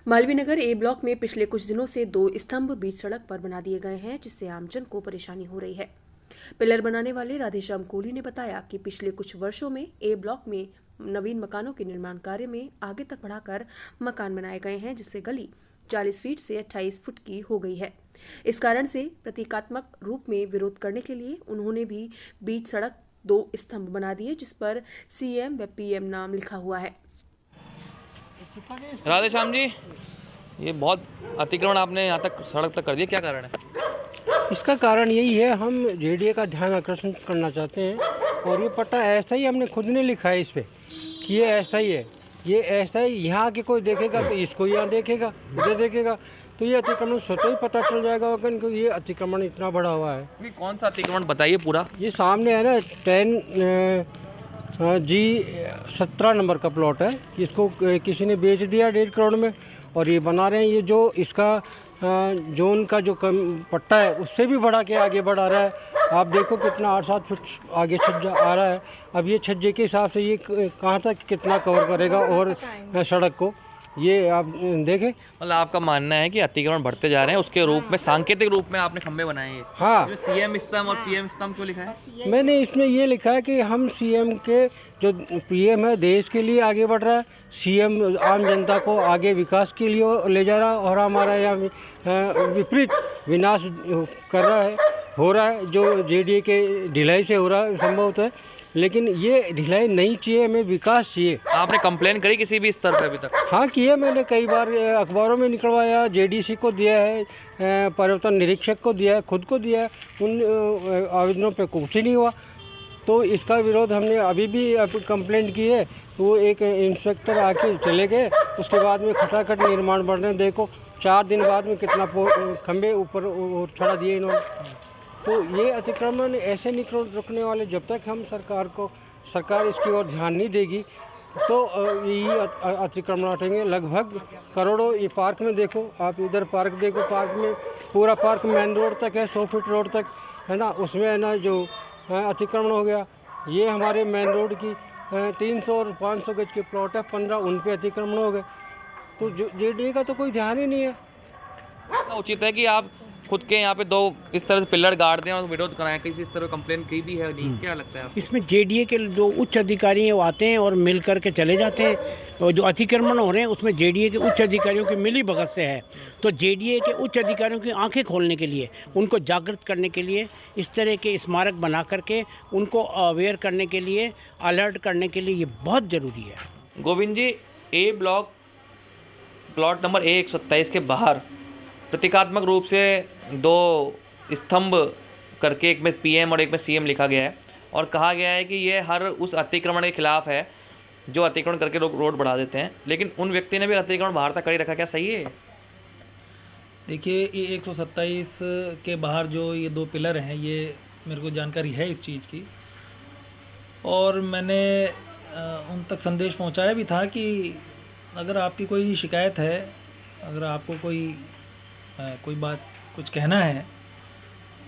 मालवीय नगर ए block में पिछले कुछ दिनों से 2 स्तंभ बीच सड़क पर बना दिए गए हैं, जिससे आमजन को परेशानी हो रही है। पिलर बनाने वाले राधेश्याम कोहली ने बताया कि पिछले कुछ वर्षों में ए ब्लॉक में नवीन मकानों के निर्माण कार्य में आगे तक बढ़ाकर मकान बनाए गए हैं, जिससे गली 40 फीट से 28 फुट की हो गई है। इस कारण से प्रतीकात्मक रूप में विरोध करने के लिए उन्होंने भी बीच सड़क 2 स्तंभ बना दिए, जिस पर CM व PM नाम लिखा हुआ है। राधेश्याम जी, ये बहुत अतिक्रमण आपने यहाँ तक सड़क तक कर दिया, क्या कारण है? इसका कारण यही है, हम JDA का ध्यान आकर्षण करना चाहते हैं। और ये पट्टा ऐसा ही हमने खुद ने लिखा है इस पे कि ये ऐसा ही है, ये ऐसा ही। यहाँ के कोई देखेगा तो इसको यहाँ देखेगा, इधर देखेगा, तो ये अतिक्रमण स्वतः ही पता चल जाएगा कि ये अतिक्रमण इतना बड़ा हुआ है। ये कौन सा अतिक्रमण बताइए पूरा। ये सामने है ना 10G17 नंबर का प्लॉट है। इसको किसी ने बेच दिया 1.5 करोड़ में, और ये बना रहे हैं। ये जो इसका जोन का जो पट्टा है उससे भी बढ़ा के आगे बढ़ा रहा है। आप देखो कितना 8-7 फुट आगे छज्जा आ रहा है। अब ये छज्जे के हिसाब से ये कहाँ तक कितना कवर करेगा और सड़क को, ये आप देखें। मतलब आपका मानना है कि अतिक्रमण बढ़ते जा रहे हैं, उसके रूप में सांकेतिक रूप में आपने खंबे बनाए हैं। हाँ, CM स्तंभ और PM स्तंभ क्यों लिखा है? मैंने इसमें ये लिखा है कि हम CM के जो PM है देश के लिए आगे बढ़ रहा है, CM आम जनता को आगे विकास के लिए ले जा रहा है, और हमारा यहाँ विपरीत विनाश कर रहा है, हो रहा है, जो JDA के ढिलाई से हो रहा है संभवतः है। लेकिन ये ढिलाई नहीं चाहिए, हमें विकास चाहिए। आपने कंप्लेन करी किसी भी स्तर पर अभी तक? हाँ, किया मैंने, कई बार अखबारों में निकलवाया, JDC को दिया है, पर्यटन निरीक्षक को दिया है, खुद को दिया है। उन आवेदनों पे कुछ ही नहीं हुआ। तो इसका विरोध हमने अभी भी कंप्लेंट की है। तो वो एक इंस्पेक्टर आके चले गए, उसके बाद में खटाखट निर्माण बढ़ने, देखो 4 दिन बाद में कितना खंबे ऊपर चढ़ा दिए इन्होंने। तो ये अतिक्रमण ऐसे नहीं रुकने वाले जब तक हम सरकार इसकी ओर ध्यान नहीं देगी। तो यही अतिक्रमण हटेंगे। लगभग करोड़ों, ये पार्क में देखो आप, इधर पार्क देखो, पार्क में पूरा पार्क मेन रोड तक है, 100 फीट रोड तक है ना, उसमें है ना जो अतिक्रमण हो गया। ये हमारे मेन रोड की 300 और 500 गज के प्लॉट है, 15 उन पे अतिक्रमण हो गए। तो JDA का तो कोई ध्यान ही नहीं है। उचित है कि आप खुद के यहाँ पे 2 इस तरह से पिलर गाड़ दें और विरोध कराएं, किसी इस तरह कंप्लेन की भी है नहीं? क्या लगता है आपको? इसमें JDA के जो उच्च अधिकारी हैं वो आते हैं और मिल करके चले जाते हैं, और जो अतिक्रमण हो रहे हैं उसमें JDA के उच्च अधिकारियों की मिली भगत से है। तो JDA के उच्च अधिकारियों की आंखें खोलने के लिए, उनको जागृत करने के लिए, इस तरह के स्मारक बना करके उनको अवेयर करने के लिए, अलर्ट करने के लिए ये बहुत ज़रूरी है। गोविंद जी, A block plot number A127 के बाहर प्रतीकात्मक रूप से 2 स्तंभ करके, एक में PM और एक में CM लिखा गया है, और कहा गया है कि ये हर उस अतिक्रमण के खिलाफ है जो अतिक्रमण करके लोग रोड बढ़ा देते हैं। लेकिन उन व्यक्ति ने भी अतिक्रमण बाहर तक कर ही रखा, क्या सही है? देखिए, ये 127 के बाहर जो ये 2 पिलर हैं, ये मेरे को जानकारी है इस चीज़ की, और मैंने उन तक संदेश पहुंचाया भी था कि अगर आपकी कोई शिकायत है, अगर आपको कोई बात कुछ कहना है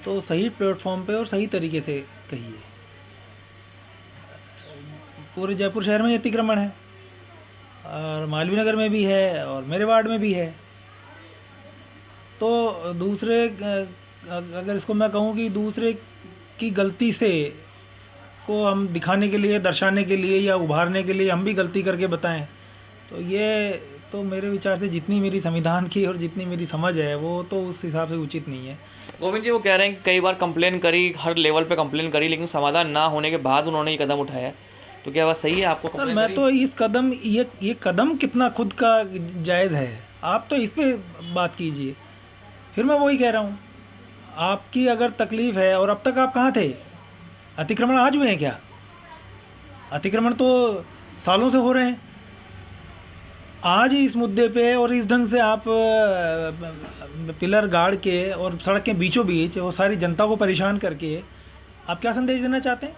तो सही प्लेटफॉर्म पे और सही तरीके से कहिए। पूरे जयपुर शहर में अतिक्रमण है, और मालवीय नगर में भी है, और मेरे वार्ड में भी है। तो दूसरे, अगर इसको मैं कहूँ कि दूसरे की गलती से को हम दिखाने के लिए, दर्शाने के लिए या उभारने के लिए हम भी गलती करके बताएं, तो ये तो मेरे विचार से जितनी मेरी संविधान की और जितनी मेरी समझ है वो तो उस हिसाब से उचित नहीं है। गोविंद जी, वो कह रहे हैं कि कई बार कंप्लेन करी, हर लेवल पे कंप्लेन करी, लेकिन समाधान ना होने के बाद उन्होंने ये कदम उठाया। तो क्या बात सही है आपको? सर, मैं तो इस कदम, ये कदम कितना खुद का जायज़ है, आप तो इस पे बात कीजिए। फिर मैं वही कह रहा हूँ, आपकी अगर तकलीफ़ है, और अब तक आप कहाँ थे? अतिक्रमण आज हुए हैं क्या? अतिक्रमण तो सालों से हो रहे हैं। आज ही इस मुद्दे पे और इस ढंग से आप पिलर गाड़ के और सड़क के बीचों बीच वो सारी जनता को परेशान करके आप क्या संदेश देना चाहते हैं?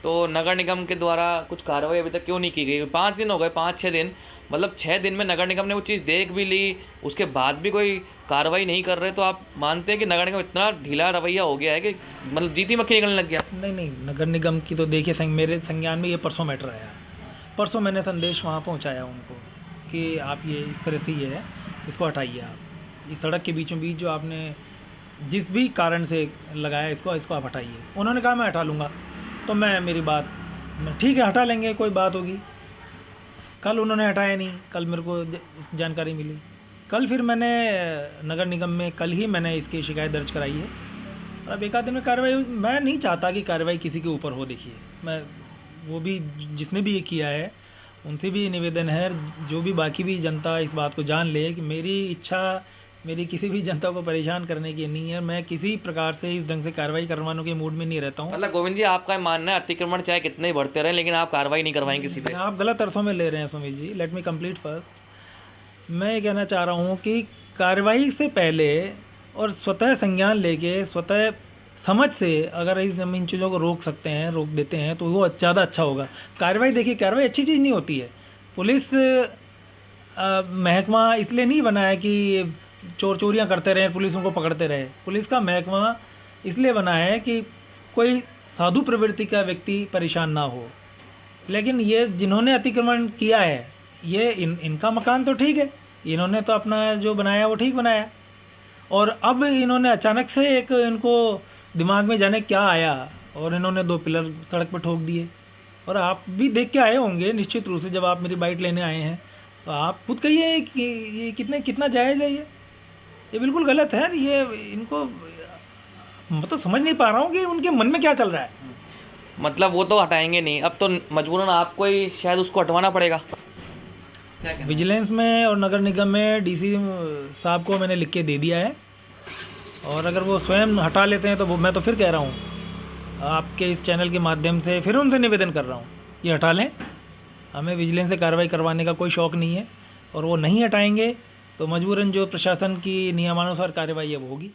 तो नगर निगम के द्वारा कुछ कार्रवाई अभी तक क्यों नहीं की गई? 5 दिन हो गए, 5-6 दिन, मतलब 6 दिन में नगर निगम ने वो चीज़ देख भी ली, उसके बाद भी कोई कार्रवाई नहीं कर रहे। तो आप मानते हैं कि नगर निगम इतना ढीला रवैया हो गया है कि मतलब जीती मक्खी निकलने लग गया? नहीं, नगर निगम की तो देखिए, मेरे संज्ञान में ये परसों मैटर आया। परसों मैंने संदेश वहाँ पहुँचाया उनको कि आप ये इस तरह से ये है, इसको हटाइए आप, इस सड़क के बीचों बीच जो आपने जिस भी कारण से लगाया इसको आप हटाइए। उन्होंने कहा मैं हटा लूँगा, तो मेरी बात ठीक है, हटा लेंगे, कोई बात होगी। कल उन्होंने हटाया नहीं, कल मेरे को जानकारी मिली, कल फिर मैंने नगर निगम में कल ही मैंने इसकी शिकायत दर्ज कराई है। और अब एक आध दिन में कार्रवाई, मैं नहीं चाहता कि कार्रवाई किसी के ऊपर हो। देखिए, मैं वो भी जिसने भी ये किया है उनसे भी निवेदन है, जो भी बाकी भी जनता इस बात को जान ले कि मेरी इच्छा मेरी किसी भी जनता को परेशान करने की नहीं है। मैं किसी प्रकार से इस ढंग से कार्रवाई करवाने के मूड में नहीं रहता हूँ। मतलब गोविंद जी, आपका मानना है अतिक्रमण चाहे कितने ही बढ़ते रहे लेकिन आप कार्रवाई नहीं करवाएंगे किसी पे? आप गलत अर्थों में ले रहे हैं Sumit ji. Let me complete first. मैं ये कहना चाह रहा हूँ कि कार्रवाई से पहले और स्वतः संज्ञान लेके स्वतः समझ से अगर इन चीज़ों को रोक सकते हैं, रोक देते हैं, तो वो ज़्यादा अच्छा होगा। कार्रवाई, देखिए, कार्रवाई अच्छी चीज़ नहीं होती है। पुलिस महकमा इसलिए नहीं बना है कि चोरियां करते रहे, पुलिस उनको पकड़ते रहे। पुलिस का महकमा इसलिए बना है कि कोई साधु प्रवृत्ति का व्यक्ति परेशान ना हो। लेकिन ये जिन्होंने अतिक्रमण किया है, ये इनका मकान तो ठीक है, इन्होंने तो अपना जो बनाया वो ठीक बनाया, और अब इन्होंने अचानक से एक इनको दिमाग में जाने क्या आया और इन्होंने 2 पिलर सड़क पर ठोक दिए। और आप भी देख के आए होंगे निश्चित रूप से, जब आप मेरी बाइट लेने आए हैं तो आप खुद कहिए कि ये कितना जायज़ है। ये बिल्कुल गलत है। ये इनको मैं तो समझ नहीं पा रहा हूँ कि उनके मन में क्या चल रहा है। मतलब वो तो हटाएंगे नहीं, अब तो मजबूरन आपको ही शायद उसको हटवाना पड़ेगा। विजिलेंस में और नगर निगम में डीसी साहब को मैंने लिख के दे दिया है, और अगर वो स्वयं हटा लेते हैं तो मैं तो फिर कह रहा हूँ आपके इस चैनल के माध्यम से फिर उनसे निवेदन कर रहा हूँ, ये हटा लें। हमें विजिलेंस से कार्रवाई करवाने का कोई शौक़ नहीं है, और वो नहीं हटाएंगे तो मजबूरन जो प्रशासन की नियमानुसार कार्रवाई है वो होगी।